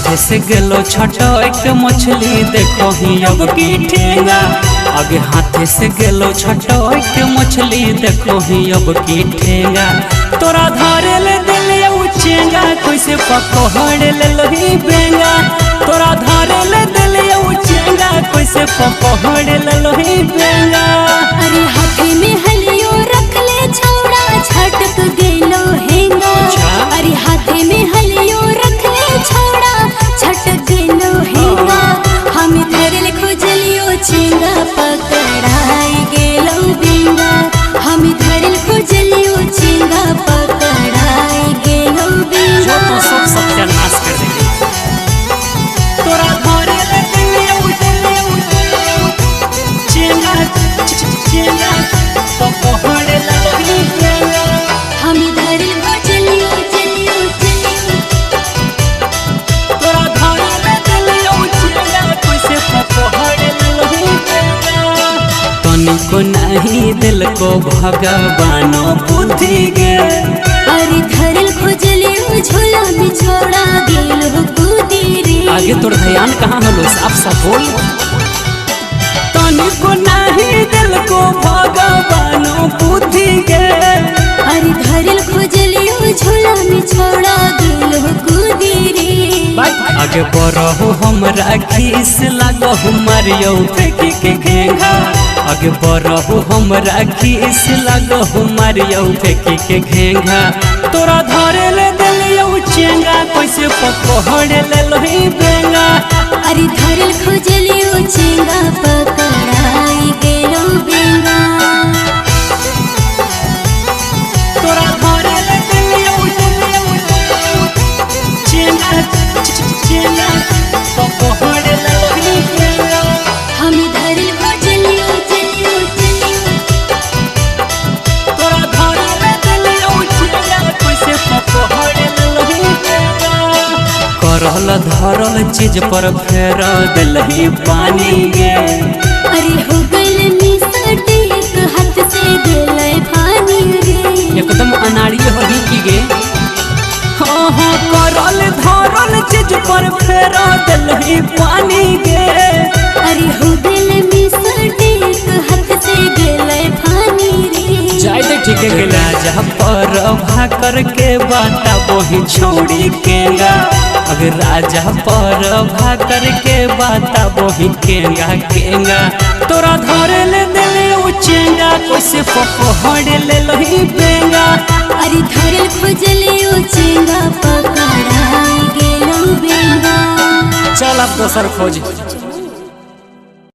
हाथे से गेलो छटक मछली देखो ही अब की ठेंगा। आगे हाथे से गेलो छटक मछली देखो ही अब की ठेंगा। तोरा धरे ले दिले उचेंगा कैसे पकड़ ले लोही बेंगा। तोरा धरे ले दिले उचेंगा कैसे पकड़ ले लोही बेंगा। अरे हाथे में हलियो रख ले छौड़ा छटक गेलो हेंगा। अरे हाथे में हलियो रख ले छौड़ा छटक गेलो हेंगा। हम धरल खोजलियो चेंगा पकड़ाई गेलो बेंगा। हम धरल खोजलियो चेंगा पकड़ाई गेलो बेंगा। तो सब सत्यानाश कर देंगे। तोरा धरे ले दिले चेंगा चेंगा पकड़ ले लोही बेंगा। हम धरल खोजलियो चलियो चलियो। तोरा धरे ले दिले चेंगा कैसे पकड़ ले लोही बेंगा। तनिको नहीं दिल को भगवानो बुद्धि गे। अरे धरल खोजलियो झोला में छोड़ा गेलो कूदी रे। आगे तोर ध्यान कहाँ हलो साफ साफ बोल। तनिको नहीं दिल को भगवानो बुद्धि गे। अरे धरल खोजलियो झोला में छोड़ा गेलो कूदी रे। आगे बढ़ो हमरा खीस लागो मारियो फेंकी के घेंगा। आगे बढ़ो हमरा खीस लागो मारियो फेंकी के घेंगा। तोरा धरे ले दिलियो चेंगा कैसे पकड़ ले लोही बेंगा। अरे धरल खोजलियो चेंगा पकड़ाई गेलो बेंगा। तोरा धरे ले दिलियो चेंगा चेंगा पकड़ ले लोही बेंगा। हम धरल खोजलियो चलियो चलियो। तोरा धरे ले दिलियो चेंगा कैसे पकड़ ले लोही बेंगा। करल धरल चीज पर फेर दिलही पानी गे। अरे हो गइल निसट एक हाथ से गेलै पानी रे। एकदम अनाड़ी होही की गे। हाँ हाँ करल धरल चीज पर फेर दिलही पानी गे। अरे हो गइल निसट एक हाथ से गेलै पानी रे। जाय दे ठीक है गेला जहाँ पर भाकर के बाटा वही छोड़ी केगा। अगर राजा पर भाकर के बाता वही केगा केगा। तोरा धरे ले दिले उचेंगा कैसे पकड़ ले लोही बेंगा। अरे धरल खोजलियो चेंगा पकड़ाई गेलो बेंगा। चल अब दोसर खोज।